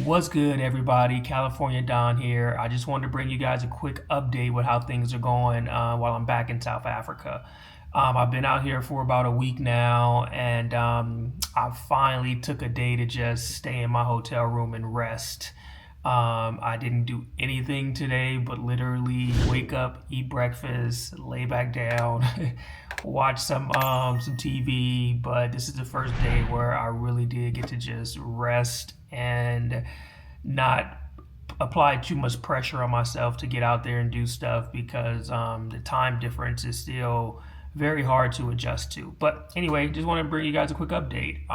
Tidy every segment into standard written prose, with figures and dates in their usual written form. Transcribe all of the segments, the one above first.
What's good, everybody? California Don here. I just wanted to bring you guys a quick update with how things are going while I'm back in South Africa. I've been out here for about a week now, and I finally took a day to just stay in my hotel room and rest. I didn't do anything today but literally wake up, eat breakfast, lay back down, watch some TV. But this is the first day where I really did get to just rest and not apply too much pressure on myself to get out there and do stuff because the time difference is still very hard to adjust to. But anyway, just want to bring you guys a quick update.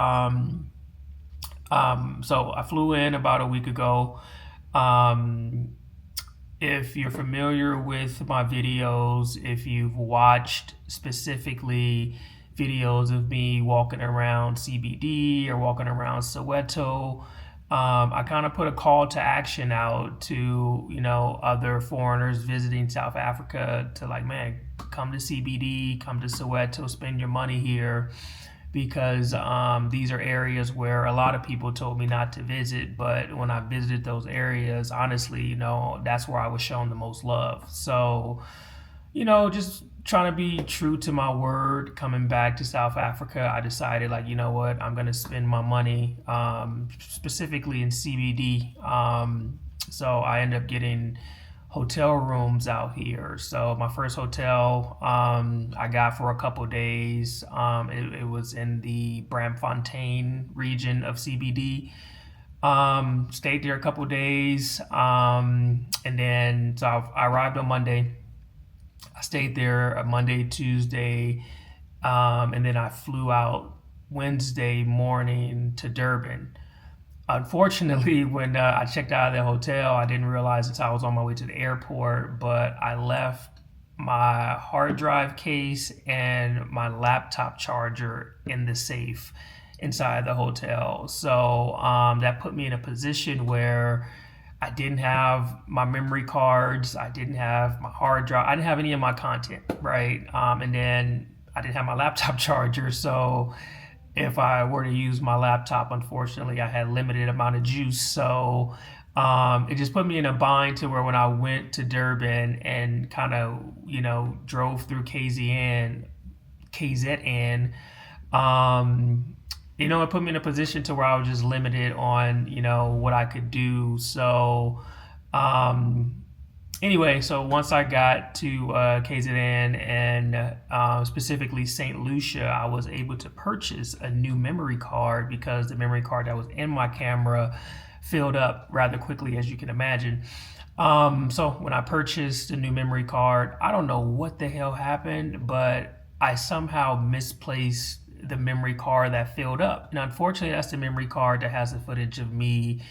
So I flew in about a week ago. Um, if you're familiar with my videos, if you've watched specifically videos of me walking around CBD or walking around Soweto, I kind of put a call to action out to, other foreigners visiting South Africa to like, man, come to CBD, come to Soweto, spend your money here because these are areas where a lot of people told me not to visit. But when I visited those areas, honestly, that's where I was shown the most love. So, just trying to be true to my word, coming back to South Africa, I decided, like, you know what, I'm going to spend my money specifically in CBD. So I ended up getting hotel rooms out here. So my first hotel I got for a couple days. It was in the Braamfontein region of CBD. Stayed there a couple days, and then so I arrived on Monday. I stayed there Monday, Tuesday, and then I flew out Wednesday morning to Durban. Unfortunately, when I checked out of the hotel, I didn't realize until I was on my way to the airport, but I left my hard drive case and my laptop charger in the safe inside the hotel. So that put me in a position where I didn't have my memory cards, I didn't have my hard drive, I didn't have any of my content, right? And then I didn't have my laptop charger, so if I were to use my laptop, unfortunately, I had limited amount of juice. So it just put me in a bind to where when I went to Durban and kind of, drove through KZN, it put me in a position to where I was just limited on, what I could do. So anyway, so once I got to KZN and specifically St. Lucia, I was able to purchase a new memory card because the memory card that was in my camera filled up rather quickly, as you can imagine. So when I purchased a new memory card, I don't know what the hell happened, but I somehow misplaced the memory card that filled up. And unfortunately, that's the memory card that has the footage of me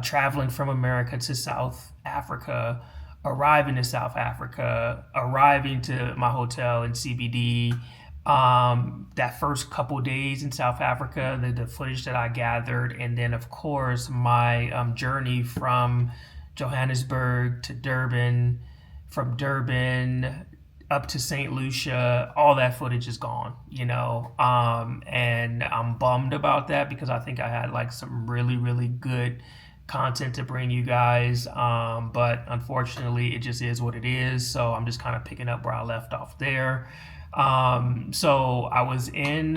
traveling from America to South Africa, arriving to South Africa, arriving to my hotel in CBD. That first couple days in South Africa, the footage that I gathered, and then of course my journey from Johannesburg to Durban, from Durban up to St. Lucia, all that footage is gone, and I'm bummed about that because I think I had like some really, really good content to bring you guys. But unfortunately, it just is what it is. So I'm just kind of picking up where I left off there. So I was in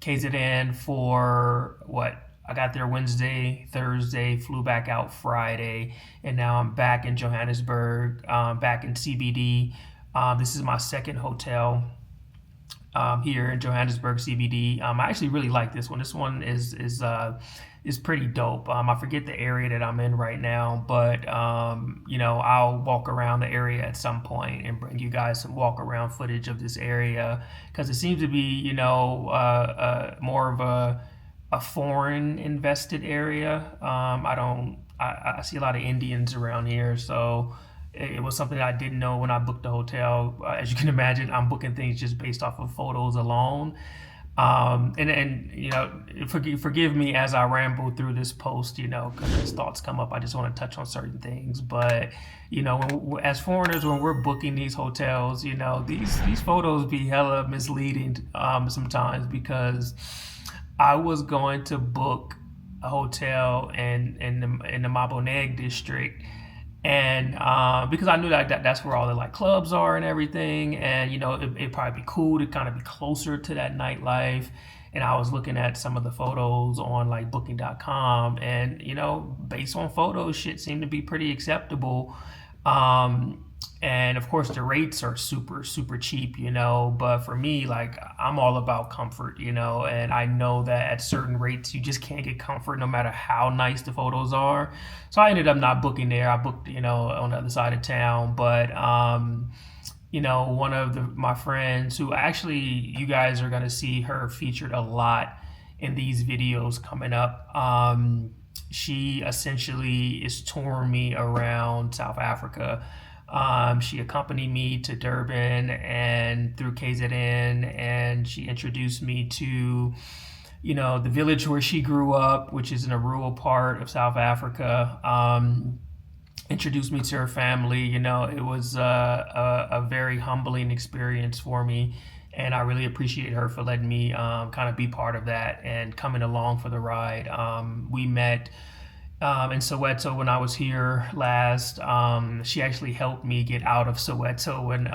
KZN for what? I got there Wednesday, Thursday, flew back out Friday, and now I'm back in Johannesburg, back in CBD. This is my second hotel here in Johannesburg CBD. I actually really like this one. This one is pretty dope. I forget the area that I'm in right now, but I'll walk around the area at some point and bring you guys some walk around footage of this area because it seems to be more of a foreign invested area. I see a lot of Indians around here, so it was something I didn't know when I booked the hotel. As you can imagine, I'm booking things just based off of photos alone. Forgive me as I ramble through this post, because as thoughts come up, I just want to touch on certain things. But as foreigners, when we're booking these hotels, these photos be hella misleading sometimes because I was going to book a hotel in the Maboneg district, and because I knew that's where all the like clubs are and everything, and it'd probably be cool to kind of be closer to that nightlife. And I was looking at some of the photos on like booking.com, and based on photos, shit seemed to be pretty acceptable. And of course the rates are super super cheap, but for me, like, I'm all about comfort, and I know that at certain rates you just can't get comfort no matter how nice the photos are. So I ended up not booking there. I booked on the other side of town. But one of my friends, who actually you guys are going to see her featured a lot in these videos coming up, she essentially is touring me around South Africa. She accompanied me to Durban and through KZN, and she introduced me to, the village where she grew up, which is in a rural part of South Africa. Introduced me to her family. It was a very humbling experience for me, and I really appreciate her for letting me kind of be part of that and coming along for the ride. We met in Soweto when I was here last. She actually helped me get out of Soweto when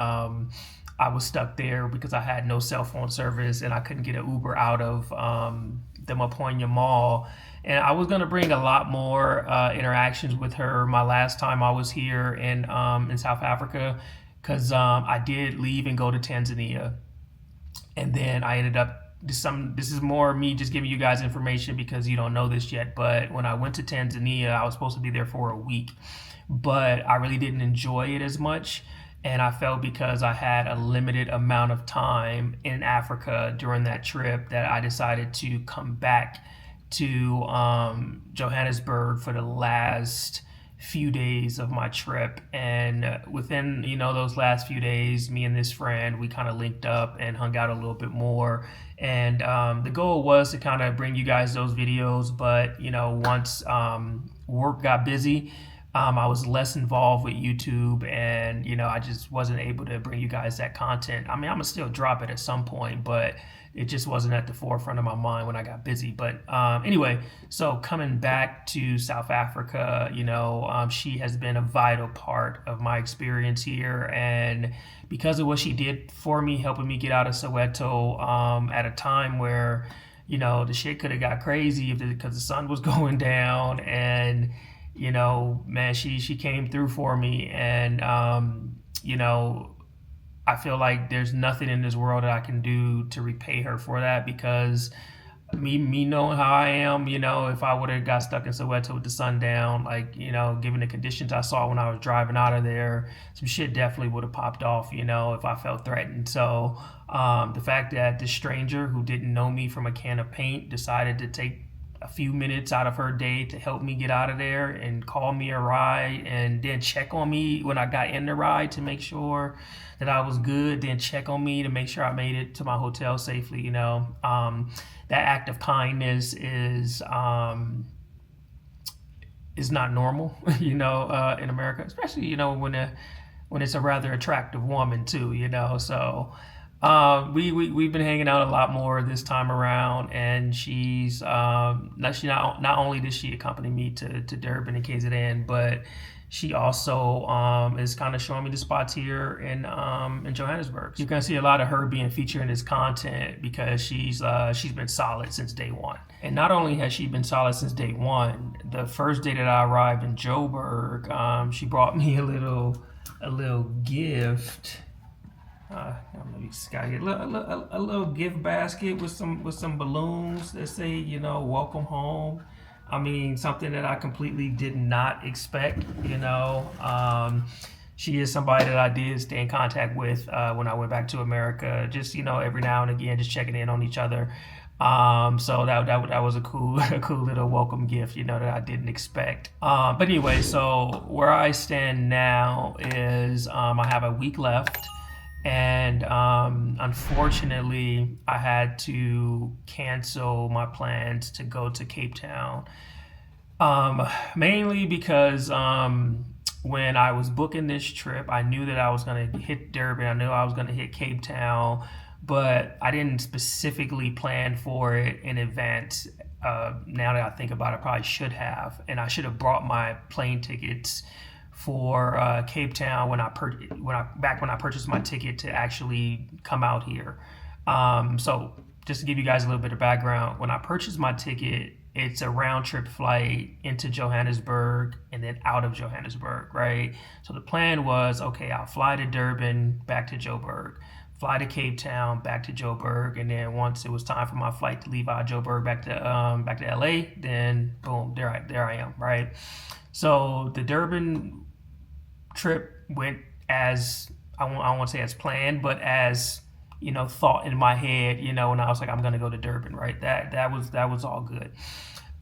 I was stuck there because I had no cell phone service and I couldn't get an Uber out of the Maponya Mall. And I was going to bring a lot more interactions with her my last time I was here in South Africa, because I did leave and go to Tanzania. And then I ended up, this is more me just giving you guys information because you don't know this yet, but when I went to Tanzania, I was supposed to be there for a week, but I really didn't enjoy it as much. And I felt because I had a limited amount of time in Africa during that trip that I decided to come back to Johannesburg for the last few days of my trip. And within those last few days, me and this friend, we kind of linked up and hung out a little bit more. And the goal was to kind of bring you guys those videos, but once work got busy, I was less involved with YouTube, and I just wasn't able to bring you guys that content. I mean, I'm gonna still drop it at some point, but it just wasn't at the forefront of my mind when I got busy. But anyway, so coming back to South Africa, she has been a vital part of my experience here, and because of what she did for me, helping me get out of Soweto at a time where the shit could have got crazy because the sun was going down. And man, she came through for me. And I feel like there's nothing in this world that I can do to repay her for that, because me knowing how I am, if I would have got stuck in Soweto with the sun down, like, given the conditions I saw when I was driving out of there, some shit definitely would have popped off, if I felt threatened. So the fact that this stranger who didn't know me from a can of paint decided to take a few minutes out of her day to help me get out of there and call me a ride, and then check on me when I got in the ride to make sure that I was good, then check on me to make sure I made it to my hotel safely. That act of kindness is not normal, in America, especially, when it's a rather attractive woman too, so we've been hanging out a lot more this time around, and she's not only did she accompany me to Durban and KZN, but she also is kind of showing me the spots here in Johannesburg. You're gonna see a lot of her being featured in this content because she's been solid since day one. And not only has she been solid since day one, the first day that I arrived in Joburg, she brought me a little gift. Maybe a little gift basket with some balloons that say welcome home. I mean, something that I completely did not expect. She is somebody that I did stay in contact with when I went back to America, just every now and again, just checking in on each other. So that was a cool little welcome gift, that I didn't expect. But anyway, so where I stand now is I have a week left. And unfortunately, I had to cancel my plans to go to Cape Town, mainly because when I was booking this trip, I knew that I was going to hit Durban. I knew I was going to hit Cape Town, but I didn't specifically plan for it in advance Now that I think about it, I probably should have, and I should have brought my plane tickets for Cape Town when I purchased my ticket to actually come out here. So just to give you guys a little bit of background, when I purchased my ticket, it's a round trip flight into Johannesburg and then out of Johannesburg, right? So the plan was, okay, I'll fly to Durban, back to Joburg, fly to Cape Town, back to Joburg, and then once it was time for my flight to leave out of Joburg back to LA, then boom, there I am, right? So the Durban trip went as I won't say as planned, but as thought in my head, and I was like, I'm gonna go to Durban, right? That was all good.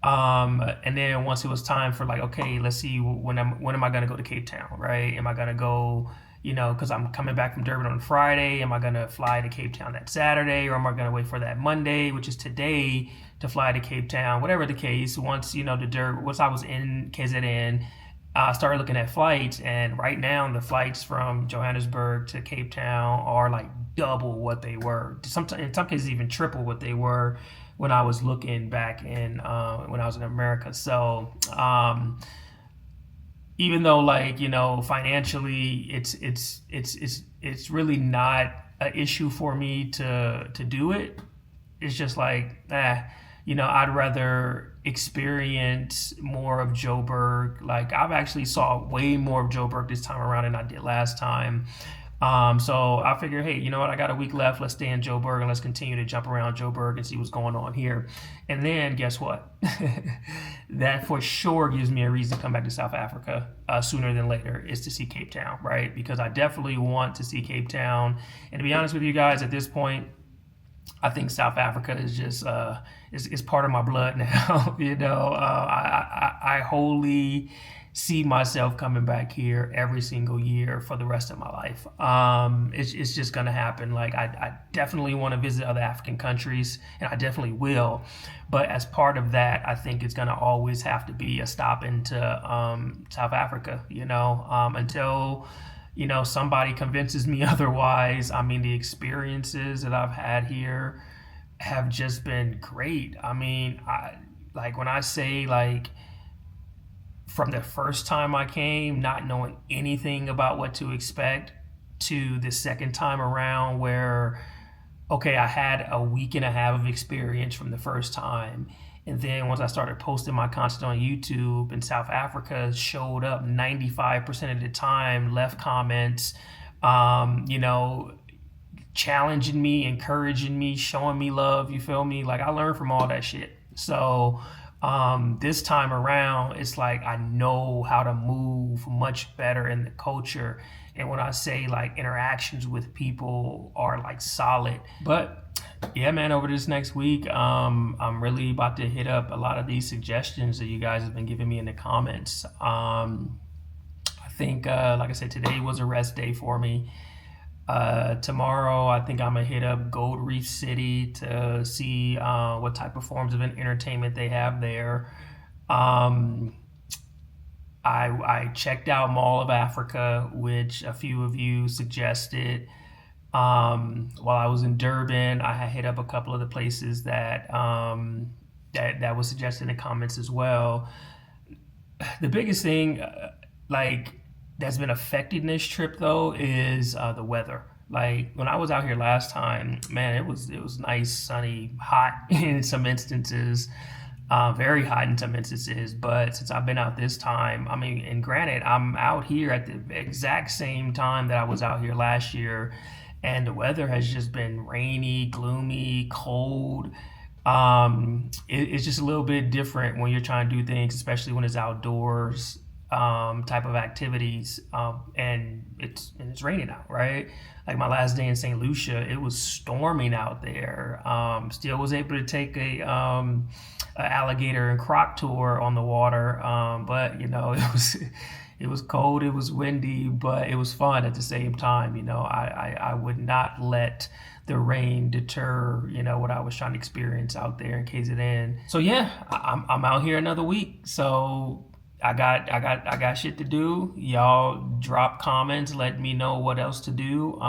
And then once it was time for like, okay, let's see when am I gonna go to Cape Town, right? Am I gonna go, because I'm coming back from Durban on Friday. Am I gonna fly to Cape Town that Saturday, or am I gonna wait for that Monday, which is today, to fly to Cape Town? Whatever the case, once once I was in KZN, I started looking at flights, and right now the flights from Johannesburg to Cape Town are like double what they were. Sometimes, in some cases, even triple what they were when I was looking back in when I was in America. So even though, like, financially, it's really not an issue for me to do it. It's just like, I'd rather experience more of Joburg. Like, I've actually saw way more of Joburg this time around than I did last time. So I figure, hey, you know what? I got a week left. Let's stay in Joburg and let's continue to jump around Joburg and see what's going on here. And then guess what? That for sure gives me a reason to come back to South Africa sooner than later, is to see Cape Town, right? Because I definitely want to see Cape Town. And to be honest with you guys, at this point, I think South Africa is just is part of my blood now. I wholly see myself coming back here every single year for the rest of my life. It's just gonna happen. Like, I definitely want to visit other African countries, and I definitely will. But as part of that, I think it's gonna always have to be a stop into South Africa. Until somebody convinces me otherwise. I mean, the experiences that I've had here have just been great. I mean, like, when I say, like, from the first time I came, not knowing anything about what to expect, to the second time around where, okay, I had a week and a half of experience from the first time. And then once I started posting my content on YouTube, and South Africa showed up 95% of the time, left comments, challenging me, encouraging me, showing me love, you feel me? Like, I learned from all that shit. So this time around, it's like I know how to move much better in the culture. And when I say, like, interactions with people are like solid. But yeah, man, over this next week, I'm really about to hit up a lot of these suggestions that you guys have been giving me in the comments. I think, like I said, today was a rest day for me. Tomorrow, I think I'm gonna hit up Gold Reef City to see what type of forms of entertainment they have there. I checked out Mall of Africa, which a few of you suggested. While I was in Durban, I had hit up a couple of the places that that was suggested in the comments as well. The biggest thing, like, that's been affecting this trip though is the weather. Like, when I was out here last time, man, it was nice, sunny, hot in some instances, very hot in some instances. But since I've been out this time, I mean, and granted, I'm out here at the exact same time that I was out here last year, and the weather has just been rainy, gloomy, cold. It's just a little bit different when you're trying to do things, especially when it's outdoors type of activities, and it's raining out, right? Like, my last day in St. Lucia, it was storming out there. Still was able to take a alligator and croc tour on the water, but it was cold, it was windy, but it was fun at the same time. I would not let the rain deter what I was trying to experience out there in KZN. So yeah, I'm out here another week. So I got shit to do. Y'all drop comments, let me know what else to do.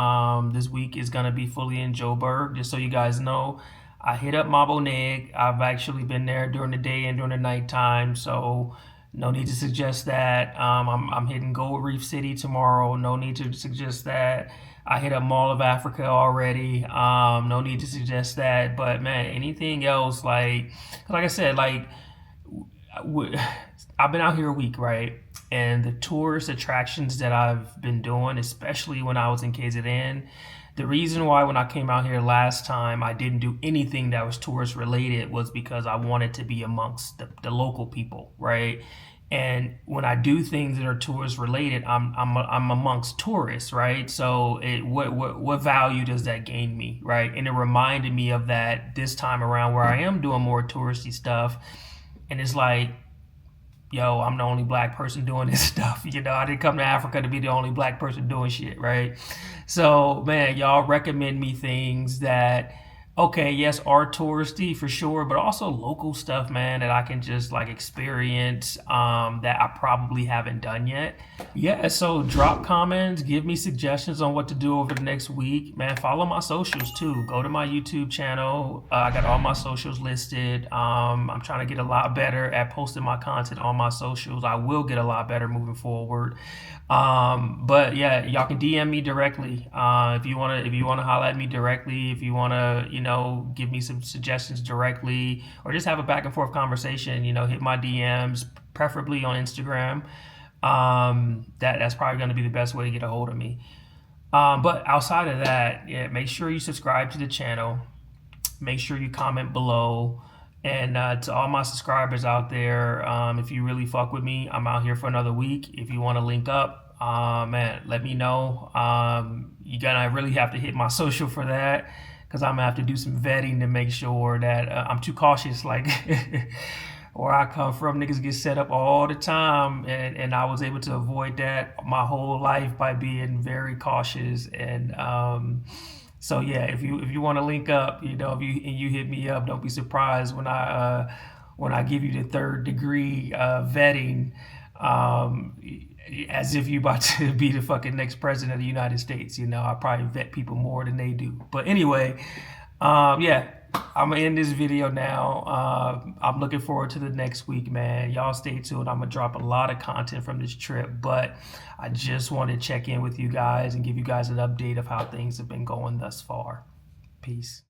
This week is gonna be fully in Joburg. Just so you guys know, I hit up Maboneg. I've actually been there during the day and during the nighttime, so no need to suggest that. I'm hitting Gold Reef City tomorrow. No need to suggest that. I hit up Mall of Africa already. No need to suggest that. But man, anything else like I said, I've been out here a week, right? And the tourist attractions that I've been doing, especially when I was in KZN, the reason why when I came out here last time I didn't do anything that was tourist related was because I wanted to be amongst the local people, right? And when I do things that are tourist related, I'm amongst tourists, right? So what value does that gain me, right? And it reminded me of that this time around where I am doing more touristy stuff, and it's like, yo, I'm the only black person doing this stuff. I didn't come to Africa to be the only black person doing shit, right? So, man, y'all recommend me things that, okay, yes, are touristy for sure, but also local stuff, man, that I can just like experience that I probably haven't done yet. Yeah, so drop comments, give me suggestions on what to do over the next week. Man, follow my socials too. Go to my YouTube channel. I got all my socials listed. I'm trying to get a lot better at posting my content on my socials. I will get a lot better moving forward. But yeah, y'all can DM me directly. If you wanna holler at me directly, if you wanna, give me some suggestions directly, or just have a back and forth conversation, hit my DMs, preferably on Instagram. That's probably gonna be the best way to get a hold of me. But outside of that, yeah, make sure you subscribe to the channel. Make sure you comment below. And to all my subscribers out there, if you really fuck with me, I'm out here for another week. If you want to link up, man, let me know. You're gonna really have to hit my social for that, because I'm gonna have to do some vetting to make sure that I'm too cautious. Like where I come from, niggas get set up all the time, and I was able to avoid that my whole life by being very cautious. And so yeah, if you want to link up, if you hit me up, don't be surprised when I give you the third degree vetting, as if you about to be the fucking next president of the United States. I probably vet people more than they do. But anyway, yeah, I'm gonna end this video now. I'm looking forward to the next week, man. Y'all stay tuned. I'm gonna drop a lot of content from this trip, but I just want to check in with you guys and give you guys an update of how things have been going thus far. Peace.